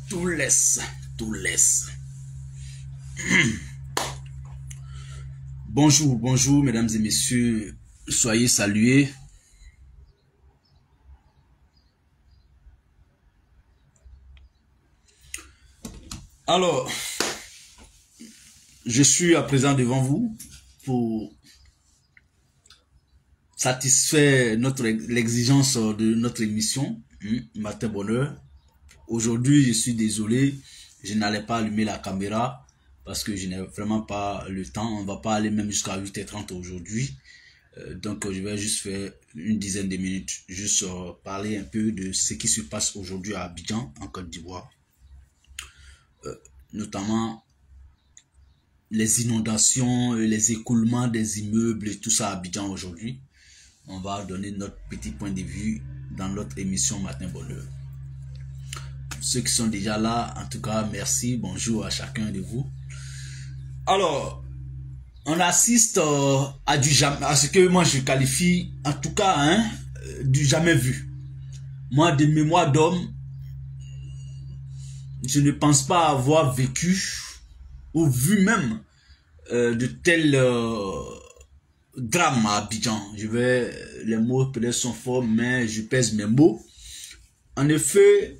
Tout laisse, tout laisse. Bonjour, bonjour, mesdames et messieurs. Soyez salués. Alors, je suis à présent devant vous pour satisfaire l'exigence de notre émission, Matin Bonheur. Aujourd'hui, je suis désolé, je n'allais pas allumer la caméra parce que je n'ai vraiment pas le temps. On ne va pas aller même jusqu'à 8h30 aujourd'hui. Donc, je vais juste faire une dizaine de minutes, juste parler un peu de ce qui se passe aujourd'hui à Abidjan, en Côte d'Ivoire. Notamment les inondations, les écoulements des immeubles et tout ça à Abidjan aujourd'hui. On va donner notre petit point de vue dans notre émission Matin Bonheur. Ceux qui sont déjà là, en tout cas, merci, bonjour à chacun de vous. Alors, on assiste à ce que moi je qualifie, en tout cas, du jamais vu. Moi, de mémoire d'homme, je ne pense pas avoir vécu ou vu même de tels drames à Abidjan. Les mots peut-être sont forts, mais je pèse mes mots. En effet,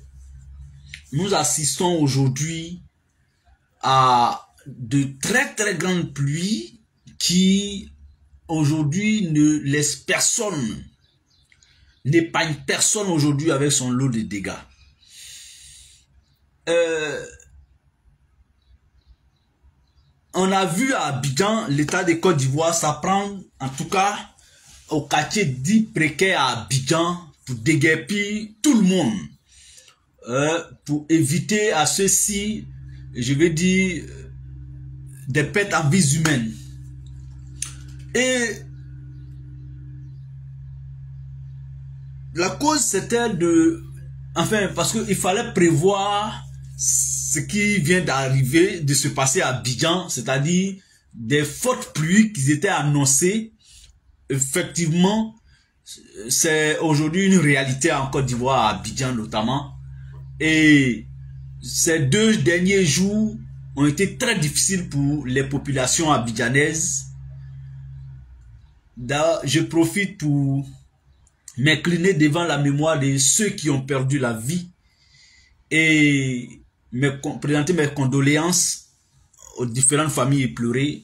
nous assistons aujourd'hui à de très très grandes pluies qui aujourd'hui ne laissent personne, n'épargne personne aujourd'hui avec son lot de dégâts. On a vu à Abidjan, l'état de Côte d'Ivoire s'apprend en tout cas au quartier dit précaire à Abidjan pour déguerpir tout le monde. Pour éviter à ceux-ci, je vais dire, des pertes en vies humaines. Et la cause c'était parce qu'il fallait prévoir ce qui vient d'arriver, de se passer à Abidjan, c'est-à-dire des fortes pluies qui étaient annoncées. Effectivement, c'est aujourd'hui une réalité en Côte d'Ivoire, à Abidjan notamment. Et ces 2 derniers jours ont été très difficiles pour les populations abidjanaises. Je profite pour m'incliner devant la mémoire de ceux qui ont perdu la vie et présenter mes condoléances aux différentes familles éplorées,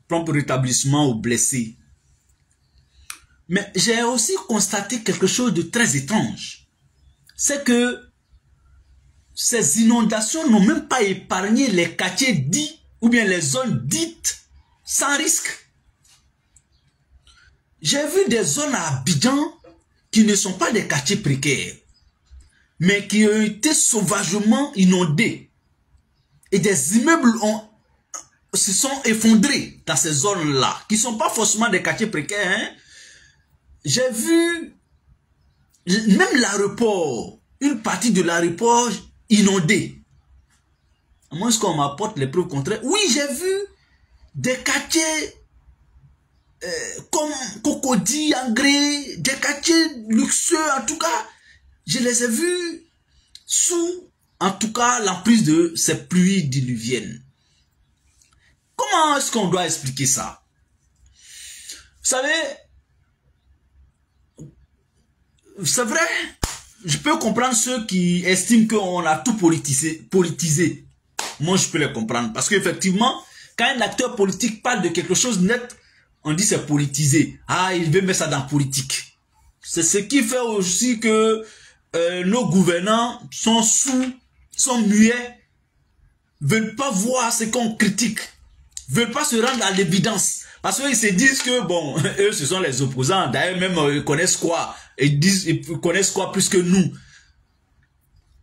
prompt rétablissement aux blessés. Mais j'ai aussi constaté quelque chose de très étrange. C'est que ces inondations n'ont même pas épargné les quartiers dits ou bien les zones dites sans risque. J'ai vu des zones à Abidjan qui ne sont pas des quartiers précaires, mais qui ont été sauvagement inondés. Et des immeubles se sont effondrés dans ces zones-là, qui ne sont pas forcément des quartiers précaires. J'ai vu même l'aéroport, une partie de l'aéroport inondée. À moins qu'on m'apporte les preuves contraires. Oui, j'ai vu des quartiers comme Cocody, Angré, des quartiers luxueux, en tout cas, je les ai vus sous, en tout cas, l'emprise de ces pluies diluviennes. Comment est-ce qu'on doit expliquer ça? Vous savez, c'est vrai, je peux comprendre ceux qui estiment qu'on a tout politisé. Moi, je peux les comprendre. Parce qu'effectivement, quand un acteur politique parle de quelque chose net, on dit c'est politisé. Ah, il veut mettre ça dans la politique. C'est ce qui fait aussi que nos gouvernants sont muets, veulent pas voir ce qu'on critique, veulent pas se rendre à l'évidence. Parce qu'ils se disent que, bon, eux, ce sont les opposants. D'ailleurs, même, ils connaissent quoi? Ils connaissent quoi plus que nous?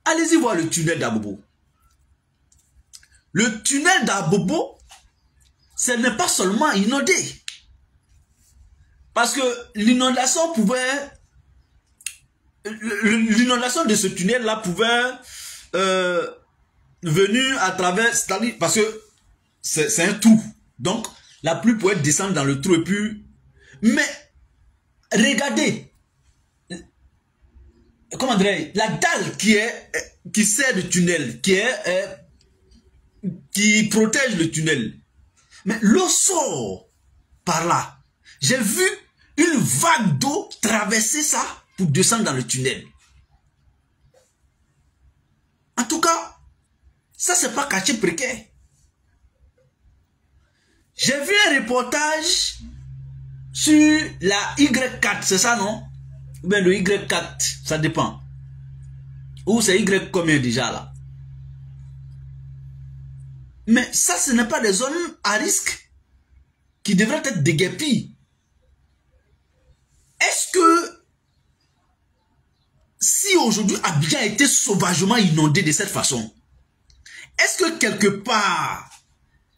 Allez-y voir le tunnel d'Abobo. Le tunnel d'Abobo, ce n'est pas seulement inondé. Parce que l'inondation de ce tunnel-là pouvait venir à travers, c'est-à-dire, parce que c'est un trou. Donc, la pluie pouvait descendre dans le trou et puis... Mais, regardez, comment dirais-je, la dalle qui sert de tunnel, qui protège le tunnel. Mais l'eau sort par là. J'ai vu une vague d'eau traverser ça pour descendre dans le tunnel. En tout cas, ça c'est pas quartier précaire. J'ai vu un reportage sur la Y4, c'est ça non? Ou bien le Y4, ça dépend. Ou c'est Y combien déjà là? Mais ça, ce n'est pas des zones à risque qui devraient être déguerpies. Est-ce que si aujourd'hui Abidjan a été sauvagement inondé de cette façon, est-ce que quelque part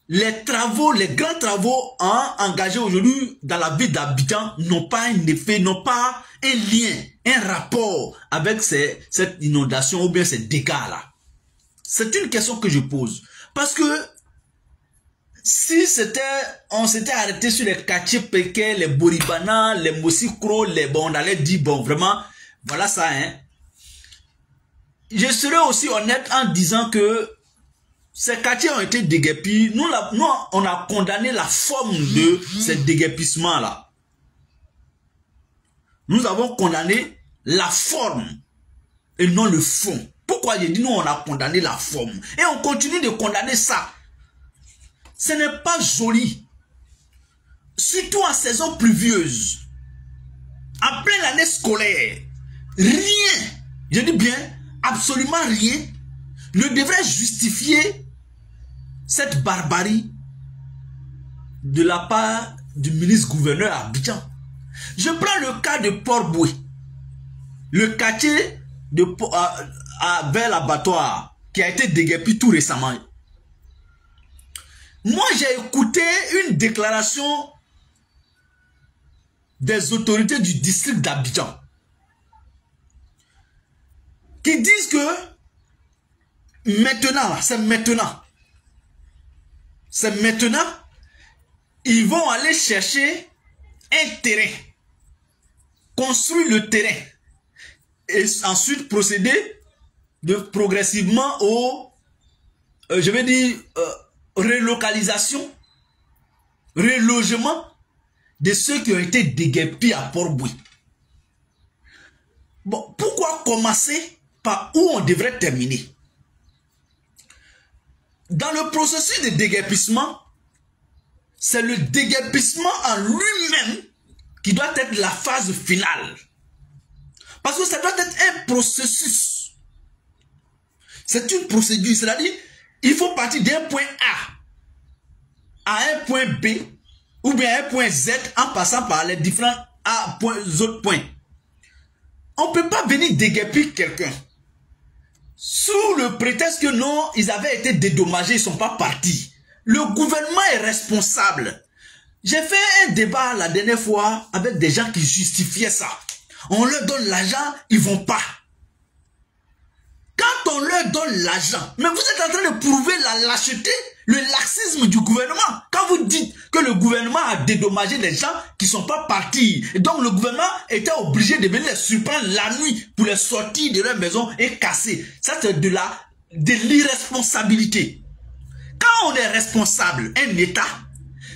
les travaux, les grands travaux engagés aujourd'hui dans la ville d'Abidjan n'ont pas un effet, n'ont pas un lien, un rapport avec cette inondation ou bien ces dégâts-là? C'est une question que je pose. Parce que si on s'était arrêté sur les quartiers précaires, les Boribana, les Mosikro, on allait dire, bon, vraiment, voilà ça, hein. Je serais aussi honnête en disant que ces quartiers ont été déguerpis. Nous, on a condamné la forme de ces déguerpissements-là. Nous avons condamné la forme et non le fond. Pourquoi j'ai dit nous, on a condamné la forme? Et on continue de condamner ça. Ce n'est pas joli. Surtout en saison pluvieuse. En pleine année scolaire. Rien, je dis bien, absolument rien, ne devrait justifier cette barbarie de la part du ministre-gouverneur à Abidjan. Je prends le cas de Port-Boué. Le quartier vers l'abattoir qui a été déguerpi tout récemment. Moi, j'ai écouté une déclaration des autorités du district d'Abidjan qui disent que maintenant, c'est maintenant, ils vont aller chercher un terrain, construire le terrain et ensuite procéder progressivement au, je vais dire, relocalisation, relogement de ceux qui ont été déguerpis à Port-Boué. Bon, pourquoi commencer par où on devrait terminer? Dans le processus de déguerpissement, c'est le déguerpissement en lui-même qui doit être la phase finale. Parce que ça doit être un processus. C'est une procédure, c'est-à-dire il faut partir d'un point A à un point B ou bien un point Z en passant par les différents autres points. On ne peut pas venir déguerpir quelqu'un sous le prétexte que non, ils avaient été dédommagés, ils ne sont pas partis. Le gouvernement est responsable. J'ai fait un débat la dernière fois avec des gens qui justifiaient ça. On leur donne l'argent, ils ne vont pas. Quand on leur donne l'argent, mais vous êtes en train de prouver la lâcheté, le laxisme du gouvernement. Quand vous dites que le gouvernement a dédommagé les gens qui ne sont pas partis, et donc le gouvernement était obligé de venir les surprendre la nuit pour les sortir de leur maison et casser. Ça, c'est de l'irresponsabilité. Quand on est responsable, un État,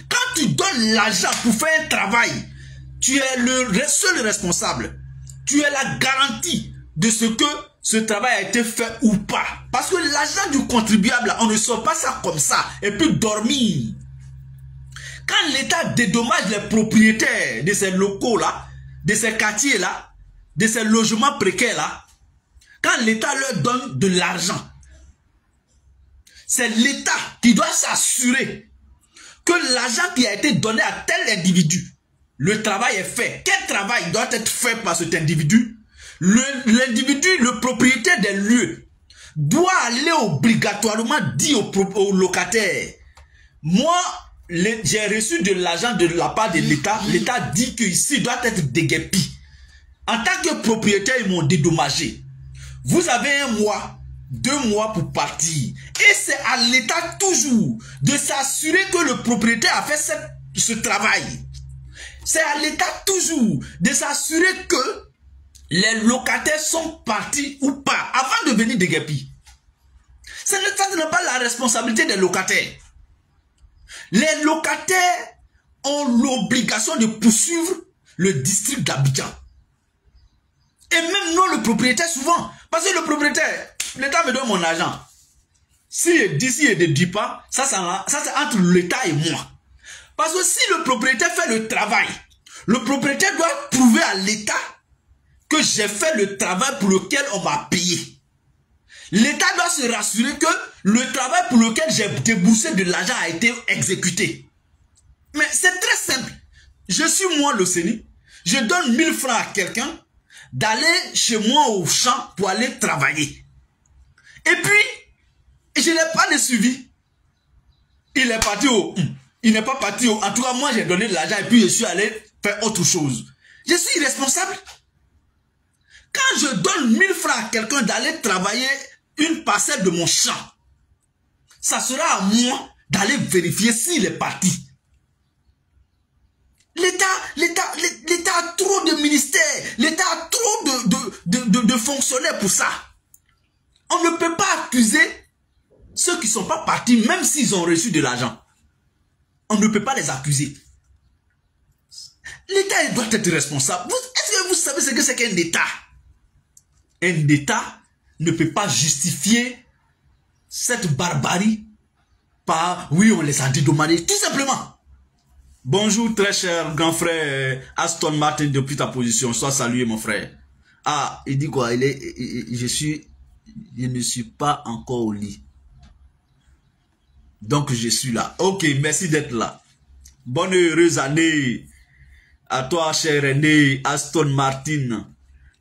quand tu donnes l'argent pour faire un travail, tu es le seul responsable. Tu es la garantie de ce que ce travail a été fait ou pas. Parce que l'argent du contribuable, on ne sort pas ça comme ça et puis dormir. Quand l'État dédommage les propriétaires de ces locaux-là, de ces quartiers-là, de ces logements précaires-là, quand l'État leur donne de l'argent, c'est l'État qui doit s'assurer que l'argent qui a été donné à tel individu, le travail est fait. Quel travail doit être fait par cet individu? L'individu, le propriétaire des lieux, doit aller obligatoirement dire aux locataires, moi, j'ai reçu de l'argent de la part de l'État. L'État dit que ici doit être déguerpi. En tant que propriétaire, ils m'ont dédommagé. Vous avez 1 mois, 2 mois pour partir. Et c'est à l'État toujours de s'assurer que le propriétaire a fait ce travail. C'est à l'État toujours de s'assurer que les locataires sont partis ou pas avant de venir déguerpir. Ça n'est pas la responsabilité des locataires. Les locataires ont l'obligation de poursuivre le district d'Abidjan. Et même non le propriétaire souvent. Parce que le propriétaire, l'État me donne mon argent. Si d'ici et ne dit pas, ça c'est entre l'État et moi. Parce que si le propriétaire fait le travail, le propriétaire doit prouver à l'État que j'ai fait le travail pour lequel on m'a payé. L'État doit se rassurer que le travail pour lequel j'ai déboursé de l'argent a été exécuté. Mais c'est très simple. Je suis moi le CENI. Je donne 1000 francs à quelqu'un d'aller chez moi au champ pour aller travailler. Et puis, je n'ai pas de suivi. Il est parti il n'est pas parti en tout cas, moi j'ai donné de l'argent et puis je suis allé faire autre chose. Je suis irresponsable. Quand je donne 1000 francs à quelqu'un d'aller travailler une parcelle de mon champ, ça sera à moi d'aller vérifier s'il est parti. L'État a trop de ministères, l'État a trop de fonctionnaires pour ça. On ne peut pas accuser ceux qui ne sont pas partis, même s'ils ont reçu de l'argent. On ne peut pas les accuser. L'État doit être responsable. Est-ce que vous savez ce que c'est qu'un État? Un État ne peut pas justifier cette barbarie par oui, on les a dédommagés, tout simplement. Bonjour très cher grand frère Aston Martin, depuis ta position, sois salué mon frère. Ah, il dit quoi? Je ne suis pas encore au lit. Donc je suis là. Ok, merci d'être là. Bonne et heureuse année à toi cher René Aston Martin.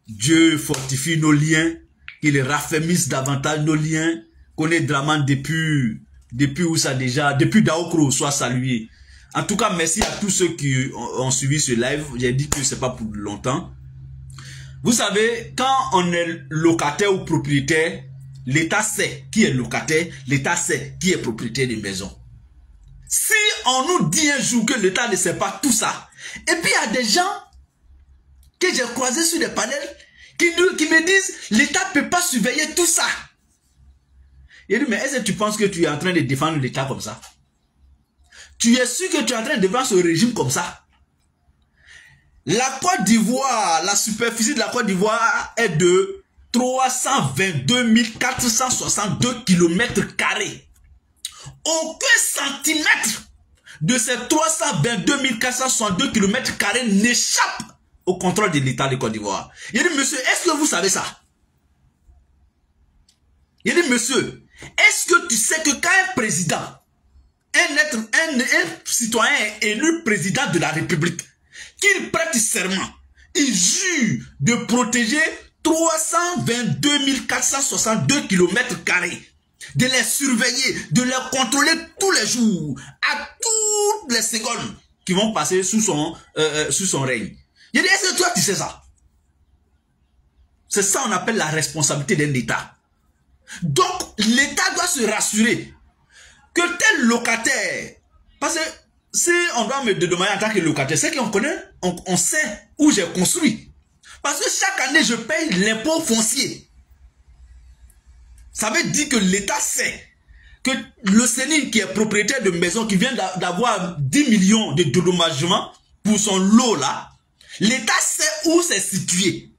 Dieu fortifie nos liens, qu'il raffermisse davantage nos liens. Connaît Draman depuis où ça déjà, depuis Daokro, soit salué. En tout cas, merci à tous ceux qui ont suivi ce live. J'ai dit que c'est pas pour longtemps. Vous savez, quand on est locataire ou propriétaire, l'État sait qui est locataire, l'État sait qui est propriétaire de maison. Si on nous dit un jour que l'État ne sait pas tout ça, et puis il y a des gens que j'ai croisés sur des panels qui me disent l'État ne peut pas surveiller tout ça. Il dit, mais est-ce que tu penses que tu es en train de défendre l'État comme ça? Tu es sûr que tu es en train de défendre ce régime comme ça? La Côte d'Ivoire, la superficie de la Côte d'Ivoire est de 322 462 km². Aucun centimètre de ces 322 462 km² n'échappe au contrôle de l'État de Côte d'Ivoire. Il dit, monsieur, est-ce que vous savez ça? Il dit, monsieur, est-ce que tu sais que quand un président, un citoyen est élu président de la République, qu'il prête serment, il jure de protéger 322 462 km², de les surveiller, de les contrôler tous les jours, à toutes les secondes qui vont passer sous son règne. Il dit, est-ce que toi tu sais ça? C'est ça qu'on appelle la responsabilité d'un État. Donc, l'État doit se rassurer que tel locataire, parce que si on doit me demander en tant que locataire, c'est qu'on connaît, on sait où j'ai construit. Parce que chaque année, je paye l'impôt foncier. Ça veut dire que l'État sait que le CENI qui est propriétaire de maison, qui vient d'avoir 10 millions de dédommagements pour son lot là, l'État sait où c'est situé.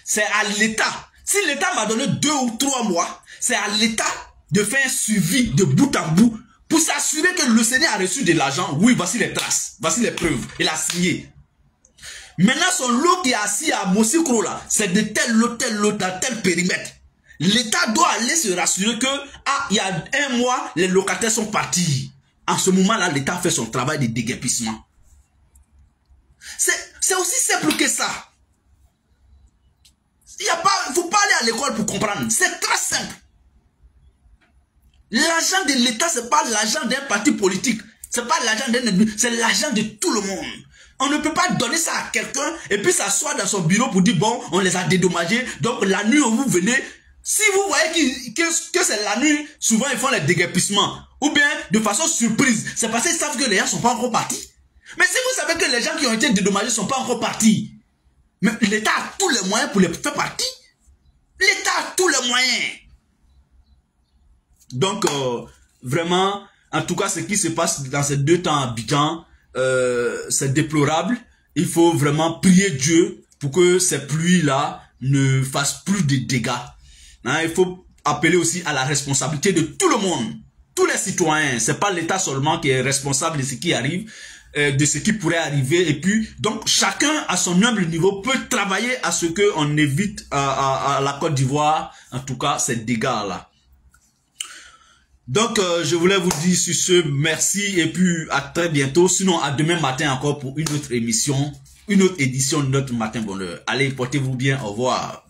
C'est à l'État. Si l'État m'a donné 2 ou 3 mois, c'est à l'État de faire un suivi de bout en bout pour s'assurer que le CENI a reçu de l'argent. Oui, voici les traces, voici les preuves. Il a signé. Maintenant, son lot qui est assis à Mossikro là, c'est de tel lot, dans tel périmètre. L'État doit aller se rassurer que, il y a 1 mois, les locataires sont partis. En ce moment-là, l'État fait son travail de déguerpissement. C'est aussi simple que ça. Il ne faut pas aller à l'école pour comprendre. C'est très simple. L'argent de l'État, ce n'est pas l'argent d'un parti politique. Ce n'est pas l'argent d'un ennemi. C'est l'argent de tout le monde. On ne peut pas donner ça à quelqu'un et puis s'asseoir dans son bureau pour dire, bon, on les a dédommagés. Donc la nuit, vous venez. Si vous voyez que c'est la nuit, souvent ils font les déguerpissements. Ou bien de façon surprise. C'est parce qu'ils savent que les gens ne sont pas encore partis. Mais si vous savez que les gens qui ont été dédommagés ne sont pas encore partis, Mais l'État a tous les moyens pour les faire partie. L'État a tous les moyens. Donc, vraiment, en tout cas, ce qui se passe dans ces 2 temps à Abidjan, c'est déplorable. Il faut vraiment prier Dieu pour que ces pluies-là ne fassent plus de dégâts. Hein, il faut appeler aussi à la responsabilité de tout le monde, tous les citoyens. C'est pas l'État seulement qui est responsable de ce qui arrive, de ce qui pourrait arriver. Et puis, donc, chacun à son humble niveau peut travailler à ce qu'on évite à la Côte d'Ivoire, en tout cas, ces dégâts-là. Donc, je voulais vous dire sur ce, merci et puis à très bientôt. Sinon, à demain matin encore pour une autre émission, une autre édition de notre Matin Bonheur. Allez, portez-vous bien, au revoir.